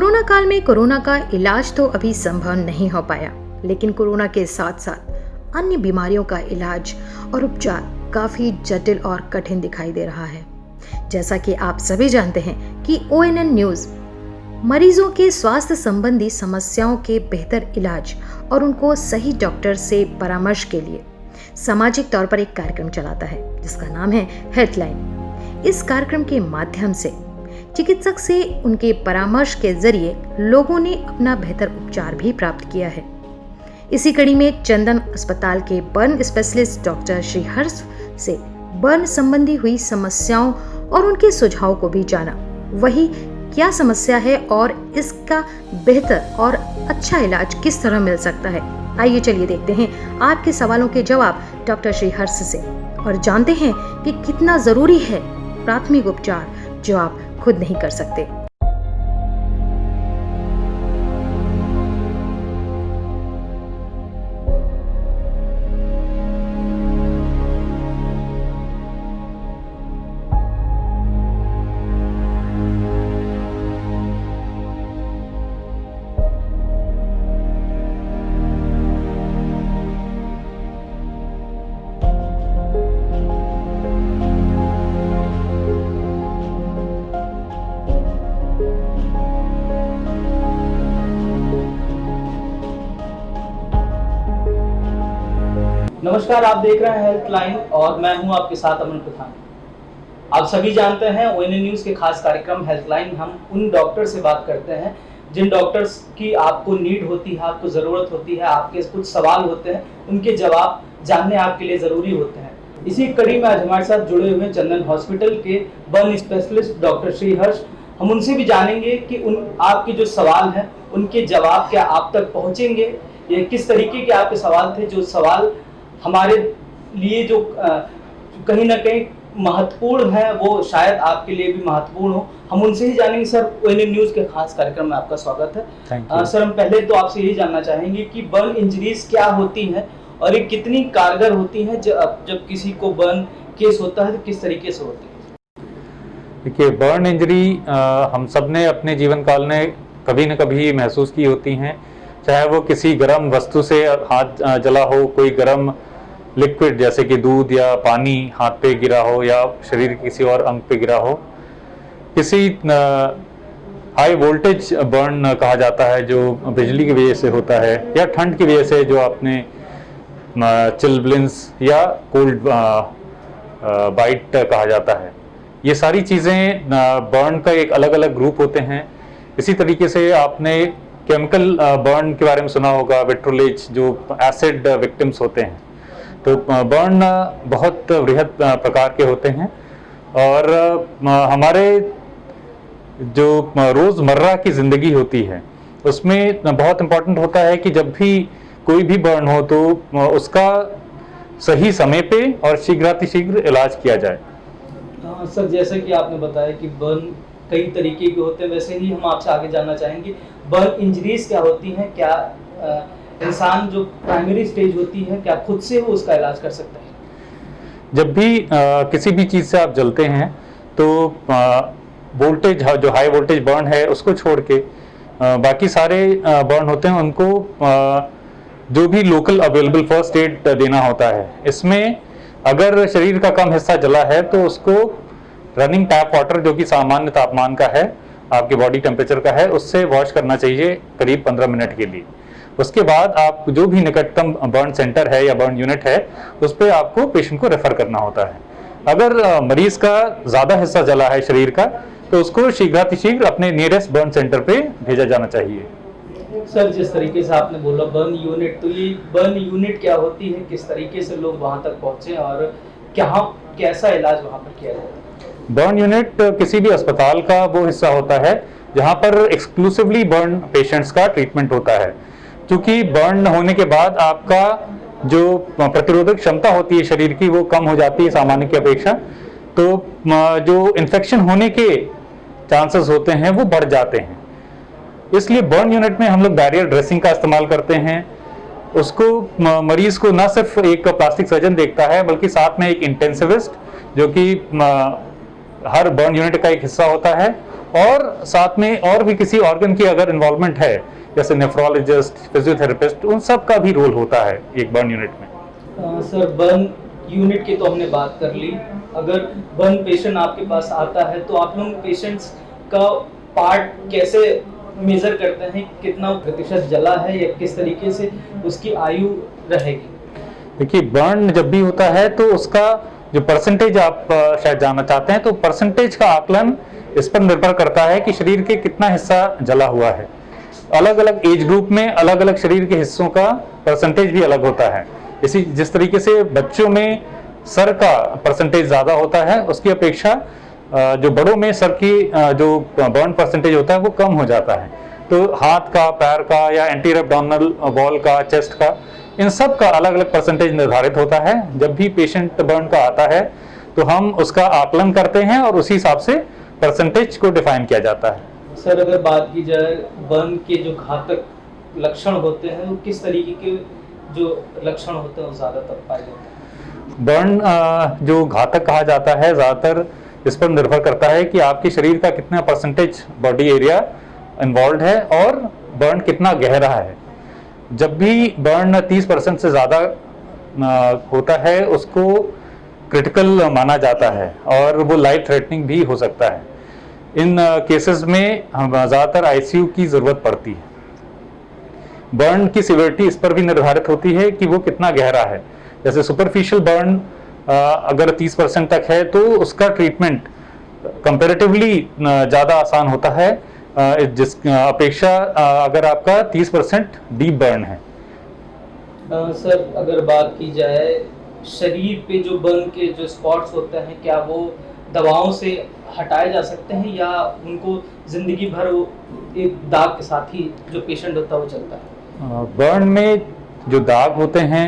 Corona काल में corona का इलाज तो अभी संभव नहीं हो पाया, लेकिन कोरोना के साथ साथ अन्य बीमारियों का इलाज और उपचार काफी जटिल और कठिन दिखाई दे रहा है। जैसा कि आप सभी जानते हैं कि ONN न्यूज मरीजों के स्वास्थ्य संबंधी समस्याओं के बेहतर इलाज और उनको सही डॉक्टर से परामर्श के लिए सामाजिक तौर पर एक कार्यक्रम चलाता है जिसका नाम है हेल्पलाइन। इस कार्यक्रम के माध्यम से चिकित्सक से उनके परामर्श के जरिए लोगों ने अपना बेहतर उपचार भी प्राप्त किया है। इसी कड़ी में चंदन अस्पताल के burn specialist doctor Shri Harsh से बर्न संबंधी हुई समस्याओं और उनके सुझाव को भी जाना। वही क्या समस्या है और इसका बेहतर और अच्छा इलाज किस तरह मिल सकता है, आइए चलिए देखते हैं आपके सवालों के जवाब डॉक्टर श्री हर्ष से और जानते हैं कि कितना जरूरी है प्राथमिक उपचार जो आप खुद नहीं कर सकते। नमस्कार, आप देख रहे हैं हेल्पलाइन और मैं हूं आपके साथ अमन प्रधान। आप सभी जानते हैं ONN न्यूज के खास कार्यक्रम हेल्पलाइन हम उन डॉक्टर से बात करते हैं जिन डॉक्टर्स की आपको नीड होती है, आपको ज़रूरत होती है, आपके कुछ सवाल होते हैं, उनके जवाब जानने आपके लिए ज़रूरी होते हैं। इसी कड़ी में आज हमारे साथ जुड़े हुए चंदन हॉस्पिटल के burn specialist doctor Shri Harsh. हम उनसे भी जानेंगे कि आपके जो सवाल हैं उनके जवाब क्या आप तक पहुँचेंगे, ये किस तरीके के आपके सवाल थे, जो सवाल हमारे लिए जो कहीं ना कहीं महत्वपूर्ण है वो शायद आपके लिए भी महत्वपूर्ण हो। हम उनसे ही जानेंगे। सर, ONN न्यूज के खास कार्यक्रम में आपका स्वागत है। सर, हम पहले तो आपसे यही जानना चाहेंगे कि बर्न इंजरीज क्या होती हैं और ये कितनी कारगर होती हैं। जब किसी को बर्न केस होता है तो किस तरीके से होती है? देखिए, बर्न इंजरी हम सब ने अपने जीवन काल में कभी न कभी महसूस की होती हैं, चाहे वो किसी गर्म वस्तु से हाथ जला हो, कोई गर्म लिक्विड जैसे कि दूध या पानी हाथ पे गिरा हो या शरीर के किसी और अंग पे गिरा हो, किसी हाई वोल्टेज बर्न कहा जाता है जो बिजली की वजह से होता है, या ठंड की वजह से जो आपने चिलब्लिंस या कोल्ड बाइट कहा जाता है। ये सारी चीज़ें बर्न का एक अलग अलग ग्रुप होते हैं। इसी तरीके से आपने केमिकल बर्न के बारे में सुना होगा, विट्रोलेज, जो एसिड विक्टिम्स होते हैं। तो बर्न बहुत वृहद प्रकार के होते हैं और हमारे जो रोज़मर्रा की ज़िंदगी होती है उसमें बहुत इम्पोर्टेंट होता है कि जब भी कोई भी बर्न हो तो उसका सही समय पे और शीघ्रातिशीघ्र इलाज किया जाए। सर, जैसे कि आपने बताया कि बर्न कई तरीके के होते हैं, वैसे ही हम आपसे आगे जानना चाहेंगे बर्न इंजरीज क्या होती हैं। क्या इंसान जो प्राइमरी स्टेज होती है क्या खुद से वो उसका इलाज कर सकता है? जब भी किसी भी चीज़ से आप जलते हैं तो वोल्टेज, जो हाई वोल्टेज बर्न है उसको छोड़ के बाकी सारे बर्न होते हैं उनको जो भी लोकल अवेलेबल फर्स्ट एड देना होता है। इसमें अगर शरीर का कम हिस्सा जला है तो उसको रनिंग टैप वाटर, जो कि सामान्य तापमान का है, आपके बॉडी टेम्परेचर का है, उससे वॉश करना चाहिए करीब 15 मिनट के लिए। उसके बाद आप जो भी निकटतम बर्न सेंटर है या बर्न यूनिट है उस पर आपको पेशेंट को रेफर करना होता है। अगर मरीज का ज़्यादा हिस्सा जला है शरीर का तो उसको शीघ्रातिशीघ्र अपने नियरेस्ट बर्न सेंटर पे भेजा जाना चाहिए। सर, जिस तरीके से आपने बोला बर्न यूनिट, तो ये बर्न यूनिट क्या होती है, किस तरीके से लोग वहाँ तक पहुँचे और कैसा इलाज वहाँ पर किया जाता है? बर्न यूनिट किसी भी अस्पताल का वो हिस्सा होता है जहाँ पर एक्सक्लूसिवली बर्न पेशेंट्स का ट्रीटमेंट होता है। क्योंकि बर्न होने के बाद आपका जो प्रतिरोधक क्षमता होती है शरीर की वो कम हो जाती है सामान्य की अपेक्षा, तो जो इन्फेक्शन होने के चांसेस होते हैं वो बढ़ जाते हैं। इसलिए बर्न यूनिट में हम लोग बैरियर ड्रेसिंग का इस्तेमाल करते हैं। उसको मरीज को न सिर्फ एक प्लास्टिक सर्जन देखता है बल्कि साथ में एक इंटेंसिविस्ट जो कि हर बर्न यूनिट का एक हिस्सा होता है और साथ में और भी किसी ऑर्गन की अगर इन्वॉल्वमेंट है, जैसे नेफ्रोलॉजिस्ट, फिजियोथेरेपिस्ट, उन सब का भी रोल होता है एक बर्न यूनिट में। सर, बर्न यूनिट की तो हमने बात कर ली। अगर बर्न पेशेंट आपके पास आता है तो आप लोग पेशेंट्स का पार्ट कैसे मेजर करते हैं, कितना प्रतिशत जला है या किस तरीके से उसकी आयु रहेगी? देखिए, बर्न जब भी होता है तो उसका जो परसेंटेज आप शायद जानना चाहते हैं, तो परसेंटेज का आकलन इस पर निर्भर करता है कि शरीर के कितना हिस्सा जला हुआ है। अलग अलग एज ग्रुप में अलग अलग शरीर के हिस्सों का परसेंटेज भी अलग होता है। इसी जिस तरीके से बच्चों में सर का परसेंटेज ज़्यादा होता है, उसकी अपेक्षा जो बड़ों में सर की जो बर्न परसेंटेज होता है वो कम हो जाता है। तो हाथ का, पैर का या एंटीरियर एब्डोमिनल वॉल का, चेस्ट का, इन सब का अलग अलग परसेंटेज निर्धारित होता है। जब भी पेशेंट बर्न का आता है तो हम उसका आकलन करते हैं और उसी हिसाब से परसेंटेज को डिफाइन किया जाता है। सर, अगर बात की जाए बर्न के जो घातक लक्षण होते हैं, वो किस तरीके के जो लक्षण होते हैं वो ज़्यादातर पाए जाते हैं? बर्न जो घातक कहा जाता है, ज़्यादातर इस पर निर्भर करता है कि आपके शरीर का कितना परसेंटेज बॉडी एरिया इन्वॉल्व है और बर्न कितना गहरा है। जब भी बर्न 30% से ज़्यादा होता है उसको क्रिटिकल माना जाता है और वो लाइफ थ्रेटनिंग भी हो सकता है। इन केसेस में ज़्यादातर आईसीयू की ज़रूरत पड़ती है। बर्न की सिवियरिटी इस पर भी निर्धारित होती है कि वो कितना गहरा है। जैसे सुपरफिशियल बर्न अगर 30% तक है तो उसका ट्रीटमेंट कंपैरेटिवली ज़्यादा आसान होता है जिस अपेक्षा अगर आपका 30% डीप बर्न है। सर, अगर बात की जाए शरीर पे जो बर्न के जो स्पॉट्स होते हैं, क्या वो दवाओं से हटाए जा सकते हैं या उनको जिंदगी भर वो एक दाग के साथ ही जो पेशेंट होता है वो चलता है? बर्न में जो दाग होते हैं,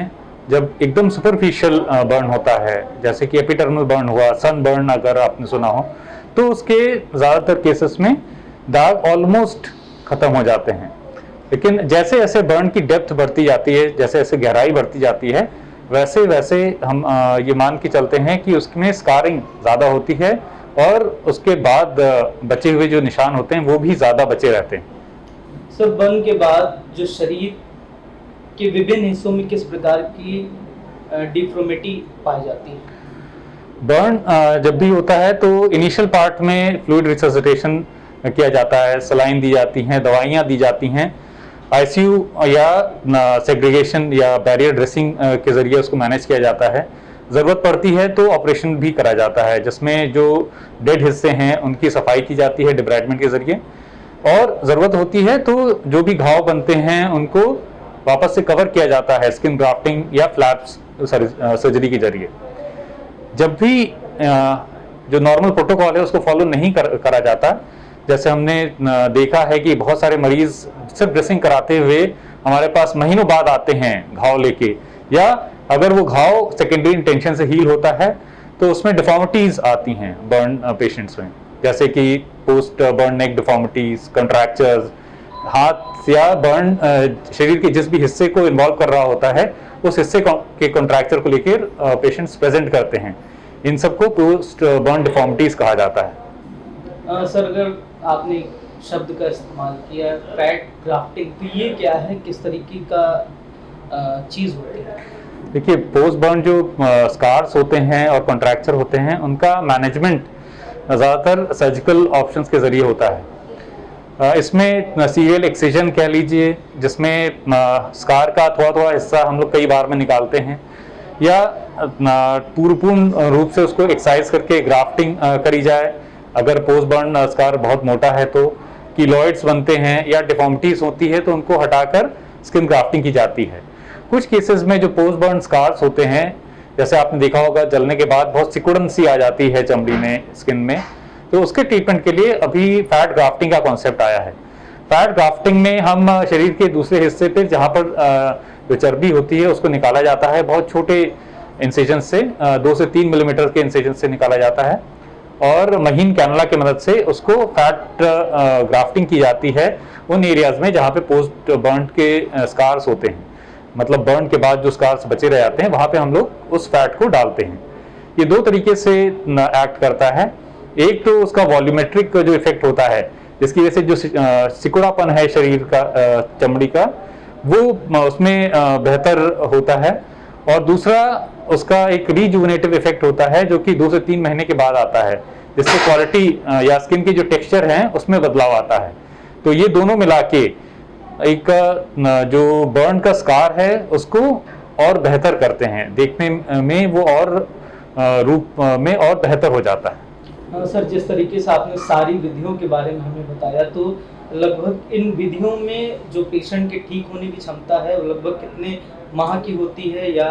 जब एकदम सुपरफिशियल बर्न होता है, जैसे कि एपिडर्मल बर्न हुआ, सन बर्न अगर आपने सुना हो, तो उसके ज़्यादातर केसेस में दाग ऑलमोस्ट ख़त्म हो जाते हैं। लेकिन जैसे जैसे बर्न की डेप्थ बढ़ती जाती है, जैसे जैसे गहराई बढ़ती जाती है, वैसे वैसे हम ये मान के चलते हैं कि उसमें स्कारिंग ज़्यादा होती है और उसके बाद बचे हुए जो निशान होते हैं वो भी ज़्यादा बचे रहते हैं। सर, बर्न के बाद जो शरीर के विभिन्न हिस्सों में किस प्रकार की डिफॉर्मिटी पाई जाती है? बर्न जब भी होता है तो इनिशियल पार्ट में फ्लूइड रिससिटेशन किया जाता है, सलाइन दी जाती हैं, दवाइयाँ दी जाती हैं। आईसीयू या सेग्रीगेशन या बैरियर ड्रेसिंग के ज़रिए उसको मैनेज किया जाता है। ज़रूरत पड़ती है तो ऑपरेशन भी करा जाता है, जिसमें जो डेड हिस्से हैं उनकी सफाई की जाती है डिब्राइडमेंट के ज़रिए, और ज़रूरत होती है तो जो भी घाव बनते हैं उनको वापस से कवर किया जाता है स्किन ग्राफ्टिंग या फ्लैप्स सर्जरी के जरिए। जब भी जो नॉर्मल प्रोटोकॉल है उसको फॉलो नहीं करा जाता, जैसे हमने देखा है कि बहुत सारे मरीज सिर्फ ड्रेसिंग कराते हुए हमारे पास महीनों बाद आते हैं घाव लेके, या अगर वो घाव सेकेंडरी इंटेंशन से हील होता है तो उसमें डिफॉर्मिटीज आती हैं बर्न पेशेंट्स में, जैसे कि पोस्ट बर्न नेक डिफॉर्मिटीज, कंट्रैक्चर्स, हाथ या बर्न शरीर के जिस भी हिस्से को इन्वॉल्व कर रहा होता है उस हिस्से के कंट्रैक्चर को लेकर पेशेंट्स प्रेजेंट करते हैं। इन सबको पोस्ट बर्न डिफॉर्मिटीज कहा जाता है। सर, अगर आपने शब्द का इस्तेमाल किया फैट ग्राफ्टिंग, तो ये क्या है, किस तरीके का चीज़ होती है? देखिए, पोस्ट बर्न जो स्कार्स होते हैं और कॉन्ट्रैक्चर होते हैं उनका मैनेजमेंट ज़्यादातर सर्जिकल ऑप्शंस के ज़रिए होता है। इसमें सीरियल एक्सिजन कह लीजिए, जिसमें स्कार का थोड़ा थोड़ा हिस्सा हम लोग कई बार में निकालते हैं, या पूर्ण रूप से उसको एक्सरसाइज करके ग्राफ्टिंग करी जाए। अगर पोस्ट बर्न स्कार बहुत मोटा है तो कीलॉइड्स बनते हैं या डिफॉर्मिटीज होती है तो उनको हटाकर स्किन ग्राफ्टिंग की जाती है। कुछ केसेस में जो पोस्ट बर्न स्कार्स होते हैं, जैसे आपने देखा होगा जलने के बाद बहुत सिकुड़न सी आ जाती है चमड़ी में, स्किन में, तो उसके ट्रीटमेंट के लिए अभी फैट ग्राफ्टिंग का कॉन्सेप्ट आया है। फैट ग्राफ्टिंग में हम शरीर के दूसरे हिस्से पे जहाँ पर जो चर्बी होती है उसको निकाला जाता है, बहुत छोटे इंसिजन से 2 से 3 मिलीमीटर के इंसिजन से निकाला जाता है, और महीन कैनुला की मदद से उसको फैट ग्राफ्टिंग की जाती है उन एरियाज में जहाँ पे पोस्ट बर्न के स्कार्स होते हैं। मतलब बर्न के बाद जो स्कार्स बचे रह जाते हैं वहाँ पे हम लोग उस फैट को डालते हैं। ये 2 तरीके से एक्ट करता है। एक तो उसका वॉल्यूमेट्रिक जो इफेक्ट होता है, जिसकी वजह से जो सिकुड़ापन है शरीर का, चमड़ी का, वो उसमें बेहतर होता है। और दूसरा उसका एक रीजुवेनेटिव इफेक्ट होता है जो कि 2 से 3 महीने के बाद आता है, जिससे क्वालिटी या स्किन की जो टेक्सचर है उसमें बदलाव आता है। तो ये दोनों मिला के एक जो बर्न का स्कार है उसको और बेहतर करते हैं, देखने में वो और रूप में और बेहतर हो जाता है। सर, जिस तरीके से आपने सारी विधियों के बारे में हमें बताया, तो लगभग इन विधियों में जो पेशेंट के ठीक होने की क्षमता है वो लगभग कितने माह की होती है, या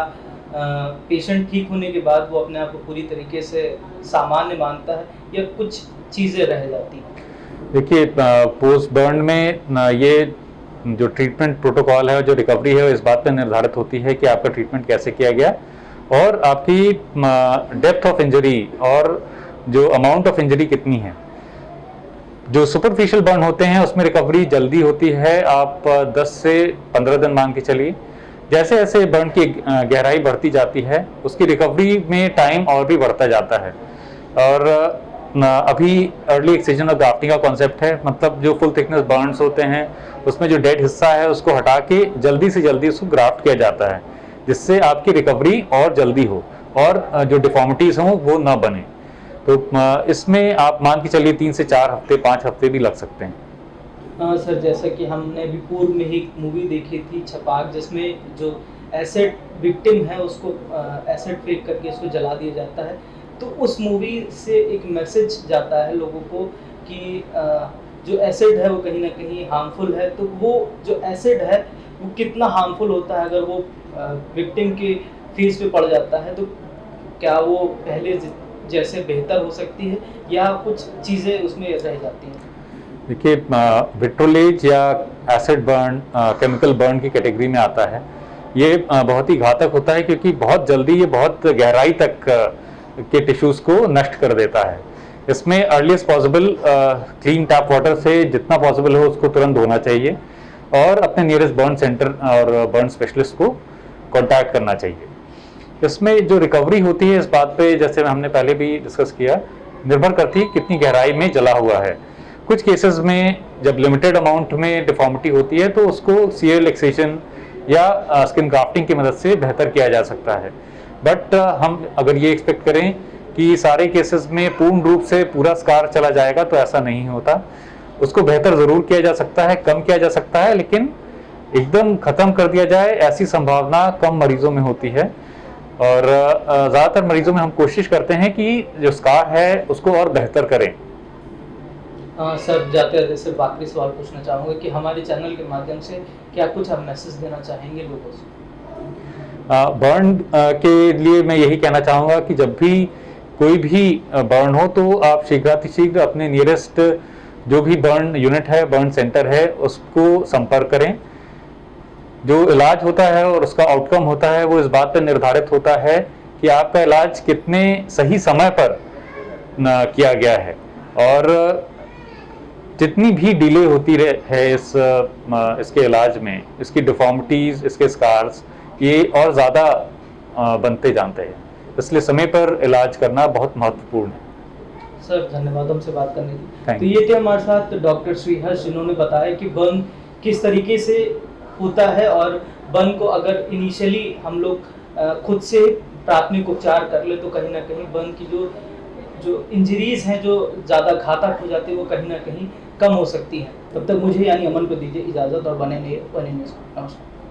पेशेंट ठीक होने के बाद वो अपने आप को पूरी तरीके से सामान्य मानता है, या कुछ चीज़ें रह जाती हैं? देखिए, पोस्ट बर्न में ये जो ट्रीटमेंट प्रोटोकॉल है, जो रिकवरी है, वो इस बात पर निर्धारित होती है कि आपका ट्रीटमेंट कैसे किया गया और आपकी डेप्थ ऑफ इंजरी और जो अमाउंट ऑफ इंजरी कितनी है। जो सुपरफिशियल बर्न होते हैं उसमें रिकवरी जल्दी होती है, आप 10 से 15 दिन मान के चलिए। जैसे जैसे बर्न की गहराई बढ़ती जाती है उसकी रिकवरी में टाइम और भी बढ़ता जाता है। और अभी अर्ली एक्सिजन और ग्राफ्टिंग का कॉन्सेप्ट है, मतलब जो फुल थिकनेस बर्न्स होते हैं उसमें जो डेड हिस्सा है उसको हटा के जल्दी से जल्दी उसको ग्राफ्ट किया जाता है, जिससे आपकी रिकवरी और जल्दी हो और जो डिफॉर्मिटीज हों वो ना बने। तो इसमें आप मान के चलिए 3 से 4 हफ्ते, 5 हफ्ते भी लग सकते हैं। सर, जैसा कि हमने अभी पूर्व में ही मूवी देखी थी छपाक, जिसमें जो एसिड विक्टिम है उसको एसिड फेंक करके उसको जला दिया जाता है, तो उस मूवी से एक मैसेज जाता है लोगों को कि जो एसिड है वो कहीं ना कहीं हार्मफुल है। तो वो जो एसिड है वो कितना हार्मफुल होता है अगर वो विक्टिम के फेस पे पड़ जाता है, तो क्या वो पहले जैसे बेहतर हो सकती है या कुछ चीज़ें उसमें रह जाती हैं? देखिए, विट्रोलेज या एसिड बर्न केमिकल बर्न की कैटेगरी में आता है। ये बहुत ही घातक होता है क्योंकि बहुत जल्दी ये बहुत गहराई तक के टिश्यूज़ को नष्ट कर देता है। इसमें earliest possible clean tap water से जितना पॉसिबल हो उसको तुरंत धोना चाहिए और अपने नियरेस्ट बर्न सेंटर और बर्न स्पेशलिस्ट को कॉन्टैक्ट करना चाहिए। इसमें जो रिकवरी होती है इस बात पे, जैसे हमने पहले भी डिस्कस किया, निर्भर करती है कितनी गहराई में जला हुआ है। कुछ केसेस में जब लिमिटेड अमाउंट में डिफॉर्मिटी होती है तो उसको सीएल एक्सेशन या स्किन ग्राफ्टिंग की मदद से बेहतर किया जा सकता है। बट हम अगर ये एक्सपेक्ट करें कि सारे केसेस में पूर्ण रूप से पूरा स्कार चला जाएगा तो ऐसा नहीं होता। उसको बेहतर ज़रूर किया जा सकता है, कम किया जा सकता है, लेकिन एकदम ख़त्म कर दिया जाए ऐसी संभावना कम मरीजों में होती है। और ज़्यादातर मरीजों में हम कोशिश करते हैं कि जो स्कार है उसको और बेहतर करें। सर, जाते जाते सिर्फ आखिरी सवाल पूछना चाहूँगा कि हमारे चैनल के माध्यम से क्या कुछ आप मैसेज देना चाहेंगे लोगों से? बर्न के लिए मैं यही कहना चाहूँगा कि जब भी कोई भी बर्न हो तो आप शीघ्रातिशीघ्र अपने नियरेस्ट जो भी बर्न यूनिट है, बर्न सेंटर है, उसको संपर्क करें। जो इलाज होता है और उसका आउटकम होता है वो इस बात पर निर्धारित होता है कि आपका इलाज कितने सही समय पर किया गया है। और जितनी भी डिले होती है इसके इलाज में, इसकी डिफॉर्मिटीज़, इसके स्कार्स, ये और ज़्यादा बनते जानते हैं। इसलिए समय पर इलाज करना बहुत महत्वपूर्ण है। सर, धन्यवाद हमसे बात करने की। तो ये थे हमारे साथ डॉक्टर श्रीहर्ष, जिन्होंने बताया कि बर्न किस तरीके से होता है और बर्न को अगर इनिशियली हम लोग खुद से प्राथमिक उपचार कर ले तो कहीं ना कहीं बर्न की जो इंजरीज हैं जो ज़्यादा घातक हो जाती है वो कहीं ना कहीं कम हो सकती हैं। तब तक मुझे यानी अमन को दीजिए इजाज़त और बने रहिए वन न्यूज़। नमस्कार।